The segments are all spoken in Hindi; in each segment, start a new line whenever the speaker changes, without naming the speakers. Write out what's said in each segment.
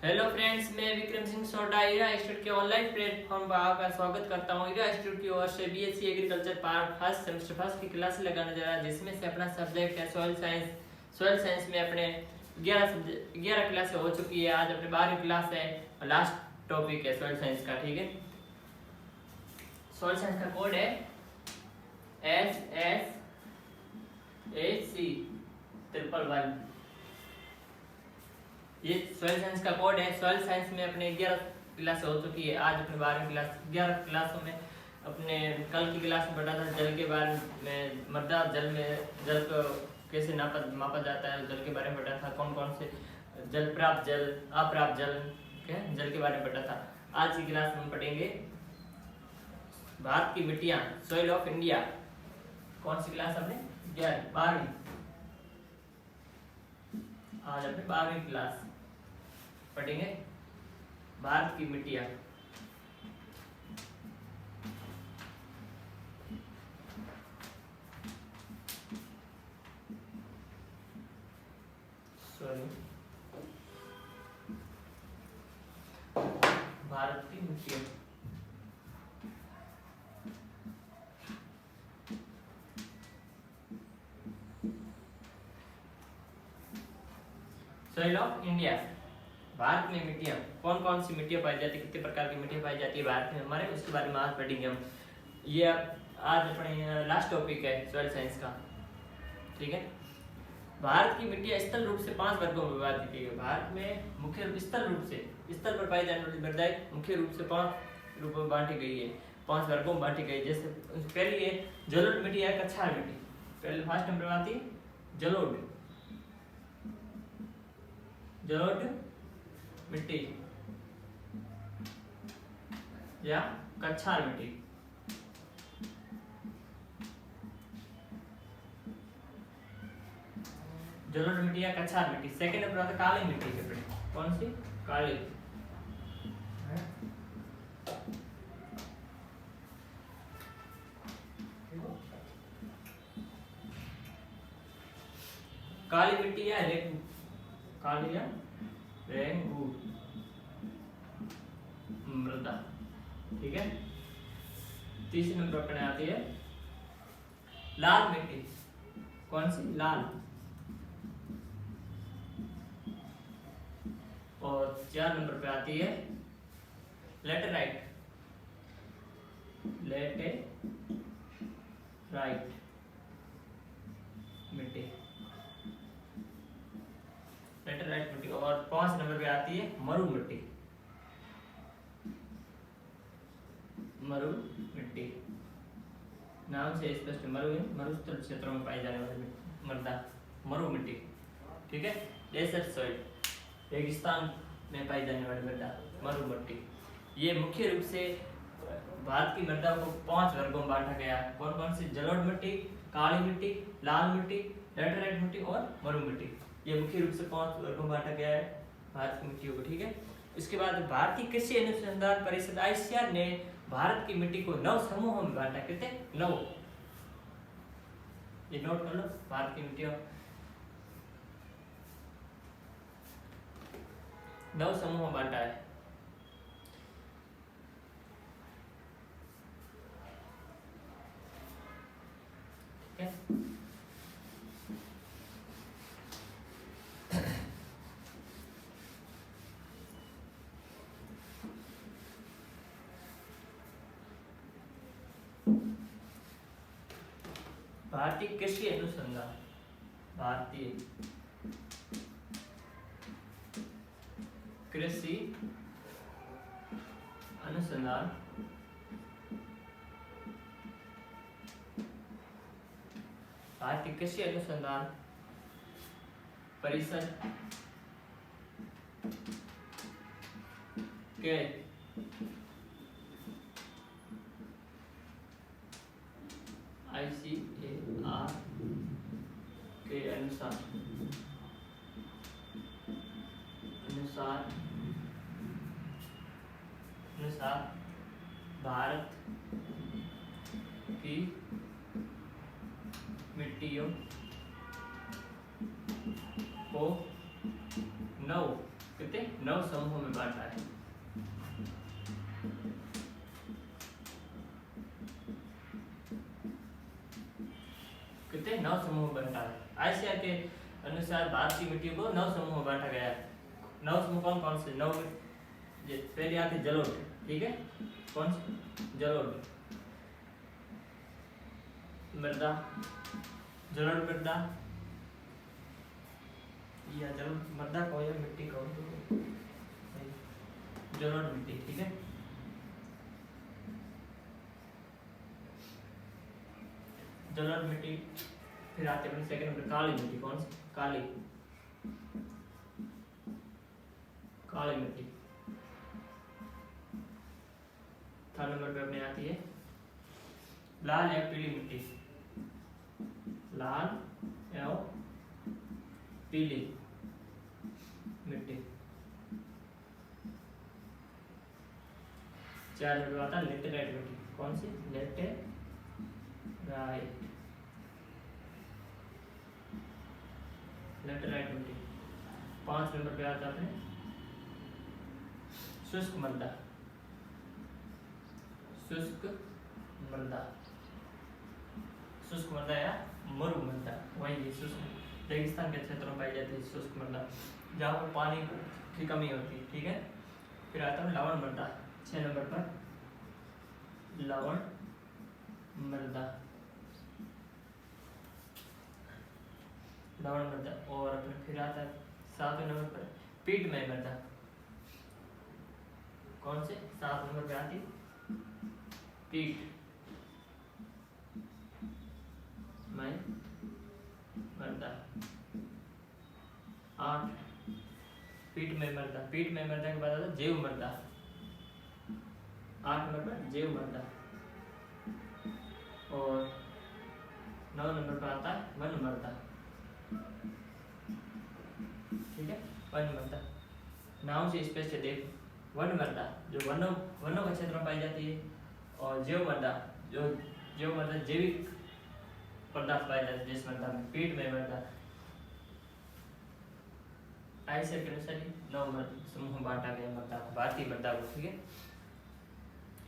हेलो फ्रेंड्स, मैं विक्रम सिंह सोडा ईरा इंस्टीट्यूट के ऑनलाइन प्लेटफॉर्म पर आपका स्वागत करता हूं। ईरा इंस्टीट्यूट की ओर से BSc agriculture part first semester first की क्लास लगाने जा रहा है, जिसमें से अपना सब्जेक्ट है सॉइल साइंस। सॉइल साइंस में अपने 11 क्लास हो चुकी है। आज अपने 12वीं क्लास है और लास्ट टॉपिक है सॉइल साइंस का। ठीक है, सॉइल साइंस का कोड है SSHC111। ये सॉइल साइंस का कोड है। सॉइल साइंस में अपने 11 क्लास हो चुकी है। आज अपने 12वीं क्लास 11 क्लासों में अपने कल की क्लास में पढ़ा था जल के बारे में, मृदा जल में जल को कैसे मापा जाता है, जल के बारे में पढ़ा था। कौन कौन से जल, प्राप्त जल, अप्राप्त जल के जल के बारे में पढ़ा था। आज की क्लास में हम पढ़ेंगे भारत की मिट्टियाँ, सॉइल ऑफ इंडिया। कौन सी क्लास अपने 12वीं। आज अपने 12वीं क्लास पढ़ेंगे भारत की मिट्टियाँ। भारत की मिट्टियाँ। Soil of India. भारत में मिट्टियाँ, कौन कौन सी मिट्टियाँ पाई जाती है, कितने प्रकार की मिट्टियाँ पाई जाती है भारत में हमारे, उसके बारे में आज पढ़ेंगे हम। ये आज अपने लास्ट टॉपिक है सॉइल साइंस का। ठीक है, भारत की मिट्टियाँ स्थल रूप से 5 वर्गों में विभाजित की है। भारत में मुख्य स्थल रूप से, स्थल पर पाई जाने वाली मृदाएं मुख्य रूप से 5 रूपों में बांटी गई है, 5 वर्गों में बांटी गई है। जैसे पहली है जलोढ़ मिट्टी या कछार मिट्टी। पहले फर्स्ट नंबर पर आती है जलोढ़ मिट्टी या कछार मिट्टी। जलोढ़ मिट्टी या कछार मिट्टी। सेकंड नंबर आता है काली मिट्टी के ऊपर। कौन सी? काली। काली मिट्टी या रेंगू, काली या रेंगू मृदा। ठीक है, तीसरे नंबर पर आती है लाल मिट्टी। कौन सी? लाल। और 4 नंबर पे आती है लेटेराइट। मिट्टी, लेटेराइट मिट्टी। और 5 नंबर पे आती है मरु मिट्टी। मरु मिट्टी नाम से स्पष्ट, मरुस्थल क्षेत्रों में पाई जाने वाली मृदा मरु मिट्टी। ठीक है, डेजर्ट सॉइल, रेगिस्तान में पाई जाने वाली मृदा मरु मिट्टी। ये मुख्य रूप से भारत की मृदा को 5 वर्गों में बांटा गया। कौन कौन सी? जलोढ़ मिट्टी, काली मिट्टी, लाल मिट्टी, लेटेराइट मिट्टी और मरु मिट्टी। ये मुख्य रूप से 5 वर्गों में बांटा गया है भारत की मिट्टियों को। ठीक है, इसके बाद भारतीय कृषि अनुसंधान परिषद ICAR ने भारत की मिट्टी को 9 समूहों में बांटा। कितने? 9। ये नोट कर लो, भारत की मिट्टियों 9 समूहों में बांटा है। ठीक है, भारतीय कृषि अनुसंधान, भारतीय कृषि अनुसंधान भारतीय कृषि अनुसंधान परिषद के ICAR के अनुसार भारत की मिट्टियों को 9 कितने 9 समूहों में बांटा है। कितने 9 समूह में बांटा है। आसिया के अनुसार भारत की मिट्टी को 9 समूह में बांटा गया है। 9 समूह कौन कौन से? 9 पहले आते जलोढ़, ठीक है, कौन से? जलोढ़ मृदा, जलोढ़ मृदा या जलोढ़ मृदा को या मिट्टी को, जलोढ़ मिट्टी, ठीक है। जलोढ़ मिट्टी। फिर आते हैं सेकंड नंबर काली मिट्टी, कौन सी? काली, काली मिट्टी। थर्ड नंबर पे अपने आती है लाल या पीली मिट्टी, लाल या पीली मिट्टी। चार नंबर आता है लेटेराइट मिट्टी, कौन सी? लेटेराइट। 5 नंबर पे आता है शुष्क मृदा, शुष्क मृदा, शुष्क मृदा या मरु मृदा, वही शुष्क रेगिस्तान के क्षेत्रों में पाई जाती है शुष्क मृदा, जहाँ पर पानी की कमी होती है, ठीक है। फिर आता है लवण मृदा, 6 नंबर पर लवण मृदा, लवण मृदा। और फिर आता है 7वें नंबर पर पीठमय मृदा, कौन से? 7 नंबर पे आती पीठमय मृदा। 8 पीठमय मृदा, पीठमय मृदा के बाद आता है जैव मृदा, 8 नंबर पर जैव मृदा। और 9 नंबर पर आता है वन मृदा, ठीक है, वन मृदा। नाम से स्पष्ट देख, वन मृदा जो वनों के क्षेत्र में पाई जाती है, और जैव मृदा जो जैव मृदा जैविक पदार्थ पाए जाते हैं जिस मृदा में। पीठमय मृदा आईसीआर के अनुसार 9 समूह बांटा गया मृदा, भारतीय मृदा को, ठीक है,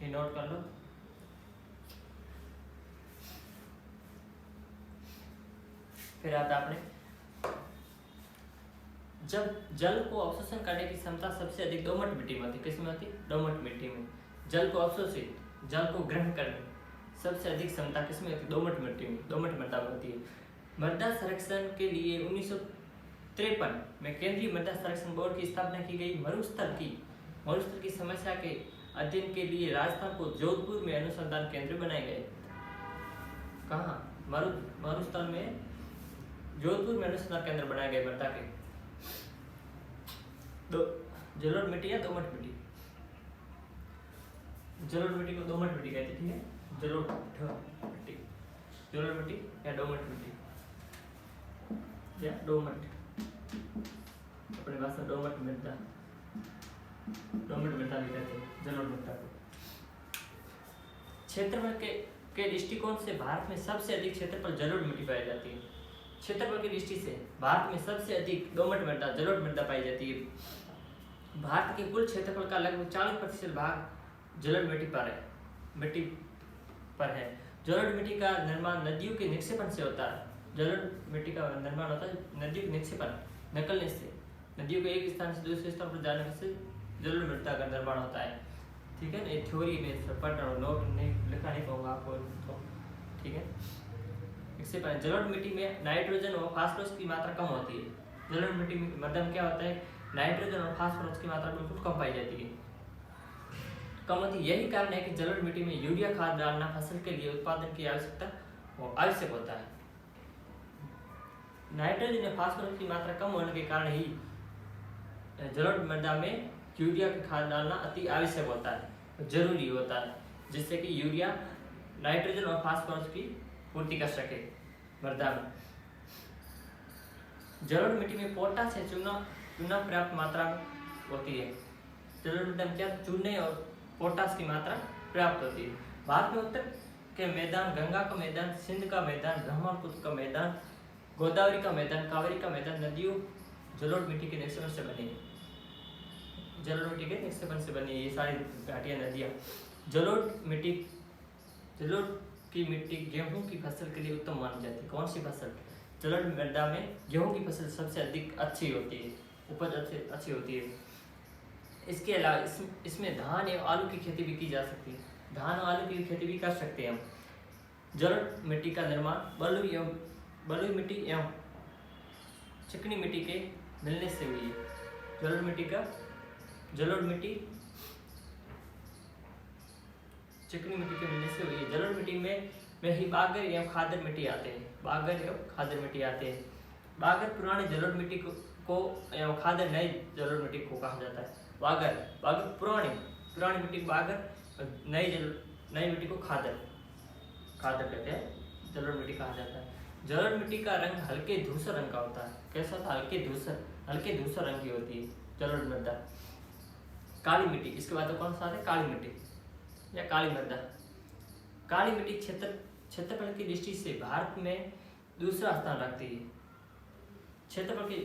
ये नोट कर लो। फिर आता अपने जब जल को अवशोषण करने की क्षमता सबसे अधिक दोमट मिट्टी में होती है। किसमें होती है? दोमट मिट्टी में। जल को अवशोषित, जल को ग्रहण करने सबसे अधिक क्षमता किसमें होती है? दोमट मिट्टी में, दोमट मृदा में होती है। मृदा संरक्षण के लिए 1953 में केंद्रीय मृदा संरक्षण बोर्ड की स्थापना की गई। मरुस्थल की समस्या के अध्ययन के लिए राजस्थान को जोधपुर में अनुसंधान केंद्र बनाए गए। कहाँ? मरुस्थल में जोधपुर में अनुसंधान केंद्र बनाए गए मृदा के। जलोढ़ मिट्टी या दोमट मिट्टी, जलोढ़ मिट्टी को दोमट मिट्टी कहते हैं, ठीक है। जलोढ़ मिट्टी, जलोढ़ मिट्टी या दोमट मिट्टी या दोमट, अपने भाषा दोमट मृदा, दोमट मृदा भी कहते हैं जलोढ़ मृदा को। क्षेत्रफल के दृष्टिकोण से भारत में सबसे अधिक क्षेत्रफल जलोढ़ मिट्टी पाई जाती है। क्षेत्रफल की दृष्टि से भारत में सबसे अधिक दोमट मृदा, जलोढ़ मृदा पाई जाती है। भारत के कुल क्षेत्रफल का लगभग 40% भाग जलोढ़ मिट्टी पर है। जलोढ़ मिट्टी का निर्माण नदियों के निक्षेपण से होता है। जलोढ़ मिट्टी का निर्माण होता है नदियों के निक्षेपण, निकलने से, नदियों के एक स्थान से दूसरे स्थान पर जाने से जलोढ़ मृदा का निर्माण होता है, ठीक है। ये थ्योरी में पढ़ रहा हूँ, नोट नहीं लिखा नहीं पाऊंगा आपको, तो ठीक है। इससे पहले जलोढ़ मिट्टी में नाइट्रोजन और फास्फोरस की मात्रा कम होती है। जलोढ़ मिट्टी में मृदा में क्या होता है? नाइट्रोजन और फास्फोरस की मात्रा बिल्कुल कम पाई जाती है, कम होती है। यही कारण है कि जलोढ़ मिट्टी में यूरिया खाद डालना फसल के लिए उत्पादन की आवश्यक होता है। नाइट्रोजन और फास्फोरस की मात्रा कम होने के कारण ही जलोढ़ मृदा में यूरिया की खाद डालना अति आवश्यक होता है, जरूरी होता है, जिससे कि यूरिया नाइट्रोजन और फास्फोरस की पूर्ति कर सके मृदा में। जलोढ़ मिट्टी में पोटाश या चूना पर्याप्त मात्रा में होती है। जलोढ़ मृदा में क्या? चूने और पोटाश की मात्रा पर्याप्त होती है। भारत में उत्तर के मैदान, गंगा का मैदान, सिंध का मैदान, ब्रह्मपुत्र का मैदान, गोदावरी का मैदान, कावेरी का मैदान नदियों जलोढ़ मिट्टी के निक्षेपण से बने हैं। जलोढ़ मिट्टी के निक्षेपण से बनी ये सारी घाटियां नदियाँ। जलोढ़ की मिट्टी गेहूं की फसल के लिए उत्तम मानी जाती है। कौन सी फसल? जलोढ़ मृदा में गेहूं की फसल सबसे अधिक अच्छी होती है, उपज अच्छी होती है। इसके अलावा इसमें धान एवं आलू की खेती भी की जा सकती है। धान और आलू की खेती भी कर सकते हैं हम। जलोढ़ मिट्टी का निर्माण बलुई मिट्टी एवं चिकनी मिट्टी के मिलने से हुई है। जलोढ़ मिट्टी चिकनी मिट्टी के मिलने से हुई है। जलोढ़ मिट्टी में ही बागर एवं खादर मिट्टी आते हैं। बागर पुरानी जलोढ़ मिट्टी को एवं खादर नई जलोढ़ मिट्टी को कहा जाता है। बागर पुरानी मिट्टी को बागर, नई मिट्टी को खादर कहते हैं, जलोढ़ मिट्टी कहा जाता है। जलोढ़ मिट्टी का रंग हल्के धूसर रंग का होता है। कैसा होता है? हल्के धूसर रंग की होती है जलोढ़ मृदा। काली मिट्टी, इसके बाद कौन सा है? काली मिट्टी या काली मृदा। काली मिट्टी क्षेत्रफल की दृष्टि से भारत में दूसरा स्थान रखती है। क्षेत्रफल की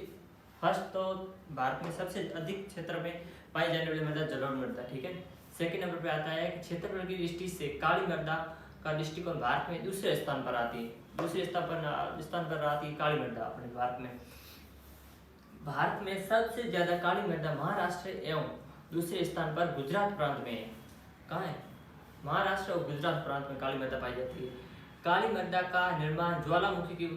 फर्स्ट तो भारत में सबसे अधिक क्षेत्र में पाई जाने वाली मृदा जलोढ़ मृदा, ठीक है। सेकंड नंबर पे आता है कि क्षेत्रफल की दृष्टि से काली मृदा का दृष्टिकोण भारत में दूसरे स्थान पर आती है। दूसरे स्थान पर आती है काली मृदा अपने भारत में। भारत में सबसे ज्यादा काली मृदा महाराष्ट्र एवं दूसरे स्थान पर गुजरात प्रांत में है। कहाँ है? महाराष्ट्र और गुजरात प्रांत में काली मृदा पाई जाती है। काली मृदा का निर्माण ज्वालामुखी की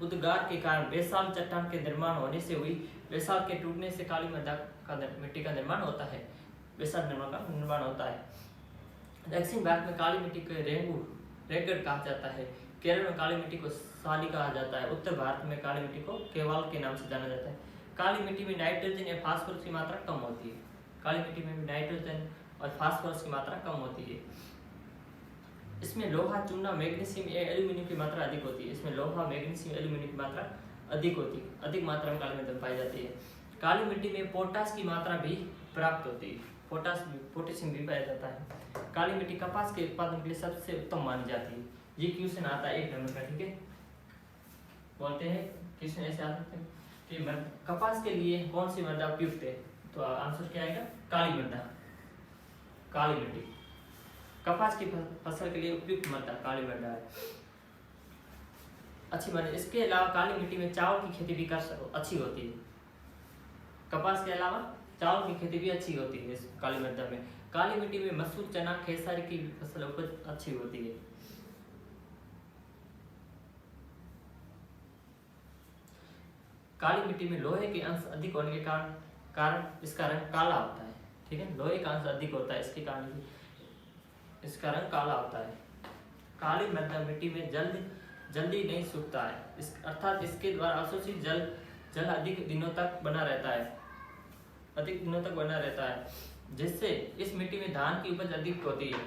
उद्गार के कारण बेसाल्ट चट्टान के निर्माण होने से हुई। बेसाल्ट के टूटने से काली मृदा का मिट्टी का निर्माण होता है। बेसाल्ट निर्माण होता है। दक्षिण भारत में काली मिट्टी को रेगड़ कहा जाता है। केरल में काली मिट्टी को साली कहा जाता है। उत्तर भारत में काली मिट्टी को केवाल के नाम से जाना जाता है। काली मिट्टी में नाइट्रोजन या फास्फोरस की मात्रा कम होती है। काली मिट्टी में नाइट्रोजन और फास्फोरस की मात्रा कम होती है। इसमें लोहा, चूना, मैग्नीशियम या एल्यूमिनियम की मात्रा अधिक होती है। अधिक मात्रा में काली मिट्टी पाई जाती है। काली मिट्टी में पोटाश की मात्रा भी प्राप्त होती है। पोटेशियम भी पाया जाता है। काली मिट्टी कपास के उत्पादन के लिए सबसे उत्तम मानी जाती है। ये क्वेश्चन आता है 1 नंबर का, ठीक है। बोलते हैं क्वेश्चन ऐसे आ सकते हैं कि कपास के लिए कौन सी मृदा उपयुक्त है? तो आंसर क्या आएगा? काली मिट्टी कपास की फसल के लिए उपयुक्त मृदा काली मृदा है, अच्छी मृदा। इसके अलावा काली मिट्टी में चावल की खेती भी अच्छी होती है। कपास के अलावा चावल की खेती भी अच्छी होती है इस काली मृदा में। काली मिट्टी में मसूर, चना, खेसारी की फसल उपज अच्छी होती है। काली मिट्टी में लोहे के अंश अधिक होने के कारण इसका रंग काला होता है, ठीक है। लोहे का अंश अधिक होता है, इसके कारण इसका रंग काला होता है। काली मृदा मिट्टी में जल्दी नहीं सूखता है, अर्थात इसके द्वारा अवशोषित जल अधिक दिनों तक बना रहता है, जिससे इस मिट्टी में धान की उपज अधिक होती है।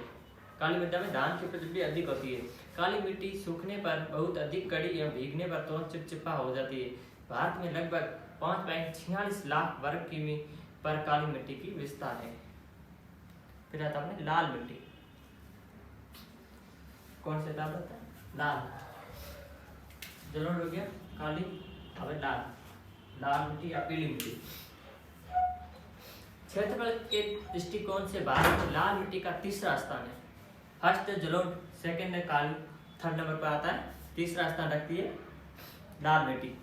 काली मृदा में धान की उपज भी अधिक होती है। काली मिट्टी सूखने पर बहुत अधिक कड़ी एवं भीगने पर तो चिपचिपा हो जाती है। भारत में लगभग 5.46 लाख वर्ग किमी पर काली मिट्टी की विस्तार है। फिर आता है लाल मिट्टी। कौन से ताप होता है? लाल। जलोढ़ हो गया, काली, अब लाल मिट्टी या पीली मिट्टी। क्षेत्रफल के दृष्टिकोण से भारत में लाल मिट्टी का तीसरा स्थान है। फर्स्ट जलोढ़, सेकंड है काली, थर्ड नंबर पर आता है, तीसरा स्थान रखती है लाल मिट्टी।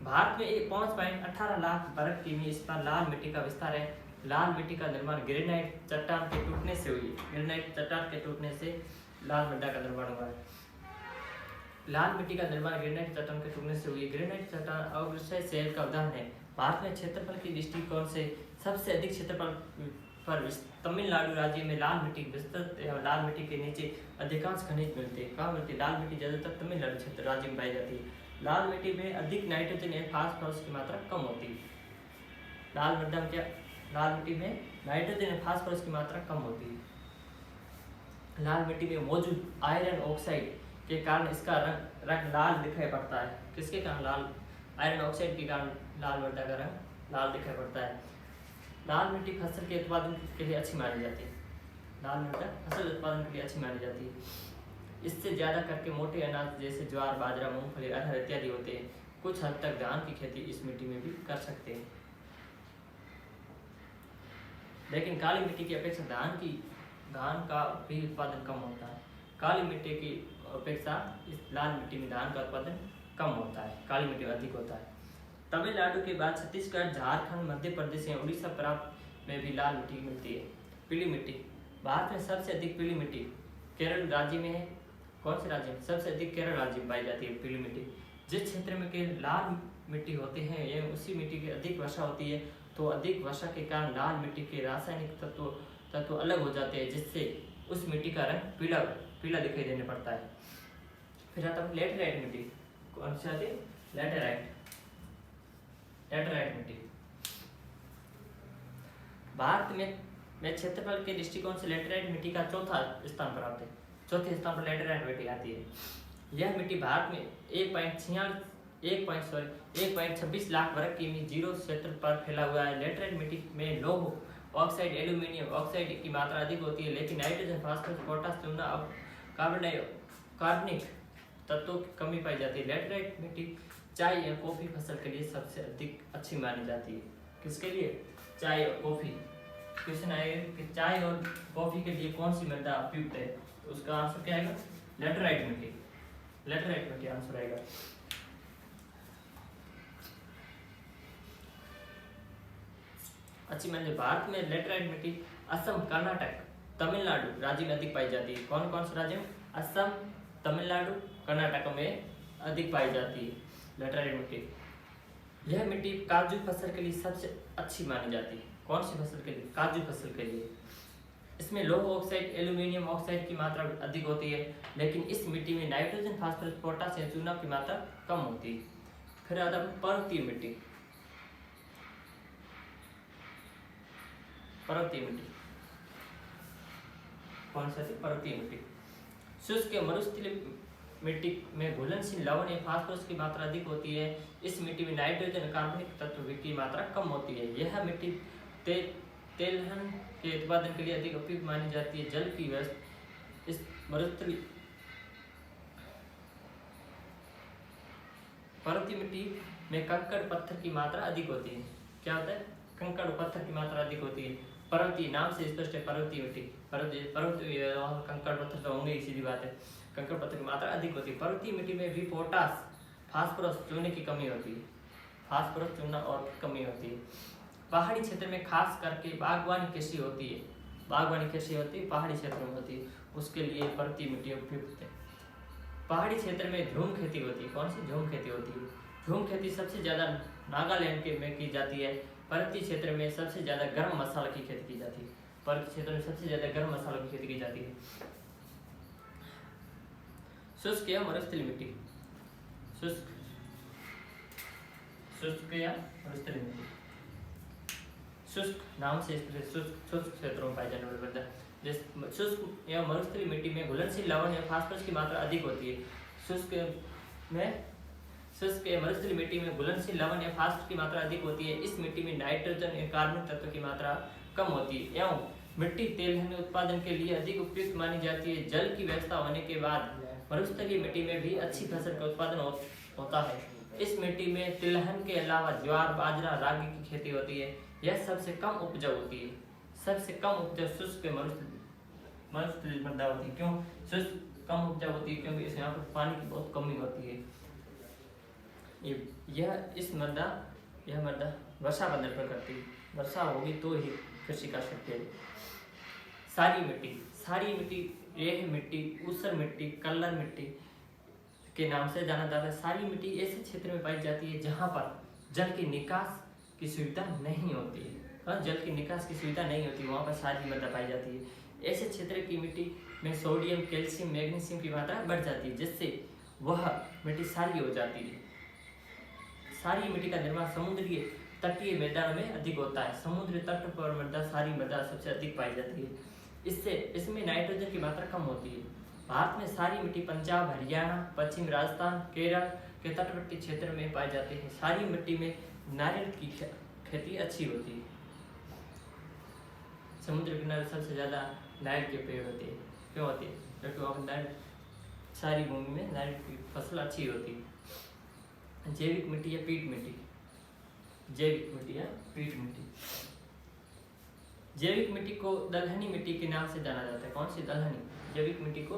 भारत में 5.18 लाख वर्ग किमी इस पर लाल मिट्टी का विस्तार है। लाल मिट्टी का निर्माण ग्रेनाइट चट्टान के टूटने से हुई। ग्रेनाइट चट्टान के टूटने से लाल मृदा का निर्माण हुआ है। लाल मिट्टी का निर्माण ग्रेनाइट चट्टान के टूटने से हुई। ग्रेनाइट चट्टान अग्रसर शैल का उदाहरण है। भारत में क्षेत्रफल की दृष्टिकोण से सबसे अधिक क्षेत्रफल पर तमिलनाडु राज्य में लाल मिट्टी विस्तृत है। लाल मिट्टी के नीचे अधिकांश खनिज मिलते हैं। कहाँ मिलती है? लाल मिट्टी ज्यादातर तमिलनाडु क्षेत्र राज्य में पाई जाती है। लाल मिट्टी में अधिक नाइट्रोजन या फास्फोरस की मात्रा कम होती है। लाल मिट्टी में नाइट्रोजन या फास्फोरस की मात्रा कम होती है। लाल मिट्टी में मौजूद आयरन ऑक्साइड के कारण इसका रंग लाल दिखाई पड़ता है। किसके कारण? आयरन ऑक्साइड के कारण लाल मृदा का रंग लाल दिखाई पड़ता है। लाल मिट्टी फसल के उत्पादन के लिए अच्छी मानी जाती है। लाल मृदा फसल उत्पादन के लिए अच्छी मानी जाती है। इससे ज्यादा करके मोटे अनाज जैसे ज्वार, बाजरा, मूंगफली, अरहर इत्यादि होते हैं। कुछ हद तक धान की खेती इस मिट्टी में भी कर सकते हैं। लेकिन काली मिट्टी की अपेक्षा धान का भी उत्पादन कम होता है। काली मिट्टी की अपेक्षा इस लाल मिट्टी में धान का उत्पादन कम होता है, काली मिट्टी में अधिक होता है। तमिलनाडु के बाद छत्तीसगढ़, झारखंड, मध्य प्रदेश या उड़ीसा प्रांत में भी लाल मिट्टी मिलती है। पीली मिट्टी, भारत में सबसे अधिक पीली मिट्टी केरल राज्य में है। कौन से राज्य में? सबसे अधिक केरल राज्य में पाई जाती है पीली मिट्टी। जिस क्षेत्र में के लाल मिट्टी होते हैं यह उसी मिट्टी की अधिक वर्षा होती है, तो अधिक वर्षा के कारण लाल मिट्टी के रासायनिक तत्व अलग हो जाते हैं, जिससे उस मिट्टी का रंग पीला दिखाई देने पड़ता है। फिर आता है लेटराइट मिट्टी। कौन सी आती है? लेटराइट मिट्टी। भारत में क्षेत्रफल के दृष्टिकोण से लेटराइट मिट्टी का चौथा स्थान प्राप्त है। चौथे स्थान पर लेटराइट मिट्टी आती है। यह मिट्टी भारत में 1.26 लाख वर्ग किमी जीरो क्षेत्र पर फैला हुआ है। लेटराइट मिट्टी में लौह ऑक्साइड, एल्यूमिनियम ऑक्साइड की मात्रा अधिक होती है, लेकिन नाइट्रोजन, फास्फोरस, पोटास, चूना और कार्बनिक तत्वों की कमी पाई जाती है। लेटराइट मिट्टी चाय या कॉफी फसल के लिए सबसे अधिक अच्छी मानी जाती है। किसके लिए? चाय और कॉफी। क्वेश्चन आएगा कि चाय और कॉफी के लिए कौन सी मृदा उपयुक्त है, तो उसका आंसर क्या आएगा? लेटराइट मिट्टी। लेटराइट मिट्टी आंसर आएगा। अच्छी मानी, भारत में लेटराइट मिट्टी असम, कर्नाटक, तमिलनाडु राज्य में अधिक पाई जाती है। कौन कौन से राज्य में? असम, तमिलनाडु, कर्नाटक में अधिक पाई जाती है लेटराइट मिट्टी। यह मिट्टी काजू फसल के लिए सबसे अच्छी मानी जाती है। कौन सी फसल के लिए? काजू फसल के लिए। इसमें लौह ऑक्साइड, एल्यूमिनियम ऑक्साइड की मात्रा अधिक होती है, लेकिन इस मिट्टी में नाइट्रोजन, फास्फोरस, पोटास या चूना की मात्रा कम होती है। फिर आता है पर्वतीय मिट्टी। पर्वतीय मिट्टी कौन सा? पर्वतीय मिट्टी। शुष्क या मरुस्थलीय मिट्टी में घुलनशील लवण या फास्फोरस की मात्रा अधिक होती है। इस मिट्टी में नाइट्रोजन, कार्बनिक तत्व की मात्रा कम होती है। यह मिट्टी तेलहन के उत्पादन के लिए अधिक उपयुक्त मानी जाती है। जल की व्यवस्था इस मरुस्थलीय पर्वतीय मिट्टी में कंकड़ पत्थर की मात्रा अधिक होती है। क्या होता है? कंकड़ पत्थर की मात्रा अधिक होती है। पर्वतीय नाम से स्पष्ट है, पर्वतीय मिट्टी। पर्वतीय कंकड़ पत्थर तो होंगे ही, सीधी बात है। कंकड़ पत्थर की मात्रा अधिक होती है। पर्वतीय मिट्टी में भी पोटास, फास्फोरस, चूने की कमी होती है। फास्फोरस, चूना और कमी होती है। पहाड़ी क्षेत्र में खास करके बागवानी कृषि होती है। पहाड़ी क्षेत्र में होती है, उसके लिए पर्वतीय मिट्टी उपयुक्त है। पहाड़ी क्षेत्र में झूम खेती होती है। कौन सी? झूम खेती होती है। झूम खेती सबसे ज्यादा नागालैंड में की जाती है। पर्वतीय क्षेत्र में सबसे ज्यादा गर्म मसाला की खेती की जाती है। पर्वतीय क्षेत्र में सबसे ज्यादा गर्म मसालों की खेती की जाती है। शुष्क या मरुस्थलीय मिट्टी। शुष्क या मरुस्थलीय मिट्टी। शुष्क नाम से शुष्क क्षेत्रों में पाई जाने वाली मृदा। शुष्क या मरुस्थलीय मिट्टी में घुलनशील लवण या फास्फोरस की मात्रा अधिक होती है। शुष्क या मरुस्थलीय मिट्टी में घुलनशील लवण या फास्फोरस की मात्रा अधिक होती है। इस मिट्टी में नाइट्रोजन या कार्बनिक तत्व की मात्रा कम होती है एवं मिट्टी तेलहन उत्पादन के लिए अधिक उपयुक्त मानी जाती है। जल की व्यवस्था होने के बाद मरुस्थलीय मिट्टी में भी अच्छी फसल का उत्पादन होता है। इस मिट्टी में तिलहन के अलावा ज्वार, बाजरा, रागी की खेती होती है। यह सबसे कम उपजाऊ होती है। सबसे कम उपजाऊ शुष्क मरुस्थलीय मृदा होती है। क्यों शुष्क कम उपजाऊ होती है? क्योंकि यहाँ पर पानी की बहुत कमी होती है। यह मृदा वर्षा पर निर्भर करती है। वर्षा होगी तो ही कृषि कर सकते हैं। सारी मिट्टी, रेह मिट्टी, ऊसर मिट्टी, कल्लर मिट्टी के नाम से जाना जाता है। सारी मिट्टी ऐसे क्षेत्र में पाई जाती है जहाँ पर जल की निकास की सुविधा नहीं होती है। जल की निकास की सुविधा नहीं होती, वहाँ पर सारी मृदा पाई जाती है। ऐसे क्षेत्र की मिट्टी में सोडियम, कैल्शियम, मैग्नीशियम की मात्रा बढ़ जाती है, जिससे वह मिट्टी सारी हो जाती है। सारी मिट्टी का निर्माण समुद्रीय तटीय मैदानों में अधिक होता है। समुद्री तट पर मृदा, सारी मृदा सबसे अधिक पाई जाती है। इसमें नाइट्रोजन की मात्रा कम होती है। भारत में सारी मिट्टी पंजाब, हरियाणा, पश्चिम राजस्थान, केरल के तटवर्ती क्षेत्र में पाई जाती है। सारी मिट्टी में नारियल की खेती अच्छी होती है। समुद्र किनारे सबसे ज्यादा नारियल के पेड़ होते हैं। क्यों होती है? क्योंकि वहाँ पर सारी भूमि में नारियल की फसल अच्छी होती है। जैविक मिट्टी या पीट मिट्टी। जैविक मिट्टी को दलहनी मिट्टी के नाम से जाना जाता है। कौन सी? दलहनी। जैविक मिट्टी को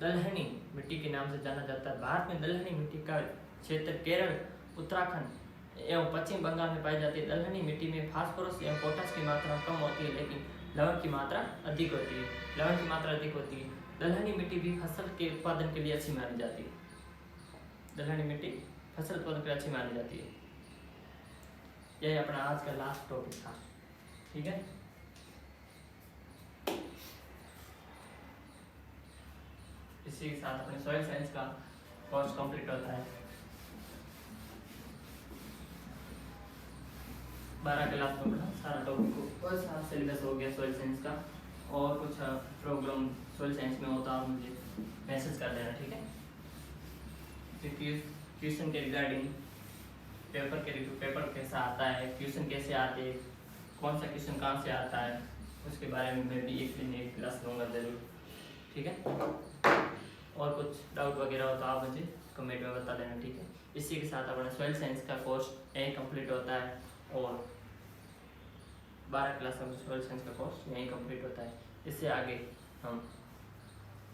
दलहनी मिट्टी के नाम से जाना जाता है। भारत में दलहनी मिट्टी का क्षेत्र केरल, उत्तराखंड एवं पश्चिम बंगाल में पाई जाती है। दलहनी मिट्टी में फास्फोरस एवं पोटास की मात्रा कम होती है, लेकिन लवण की मात्रा अधिक होती है। लवण की मात्रा अधिक होती है। दलहनी मिट्टी भी फसल के उत्पादन के लिए अच्छी मानी जाती है। दलहनी मिट्टी फसल उत्पादन के लिए अच्छी मानी जाती है। यही अपना आज का लास्ट टॉपिक था। ठीक है, इसी के साथ अपने सॉइल साइंस का कोर्स कंप्लीट होता है। 12 क्लास में पढ़ा सारा टॉपिक को और सारा सिलेबस हो गया सॉइल साइंस का। और कुछ प्रॉब्लम सॉइल साइंस में होता है मुझे मैसेज कर देना। ठीक है, क्वेश्चन के रिगार्डिंग पेपर कैसा आता है, क्वेश्चन कैसे आते हैं, कौन सा क्वेश्चन कहाँ से आता है, उसके बारे में मैं भी एक दिन एक क्लास लूँगा जरूर। ठीक है, और कुछ डाउट वगैरह हो तो आप मुझे कमेंट में बता देना। ठीक है, इसी के साथ अपना सॉइल साइंस का कोर्स यहीं कंप्लीट होता है और 12 क्लास का सॉइल साइंस का कोर्स यहीं कंप्लीट होता है। इससे आगे हम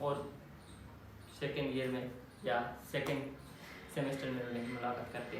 और सेकेंड ईयर में या सेकेंड सेमेस्टर में मुलाकात करते हैं।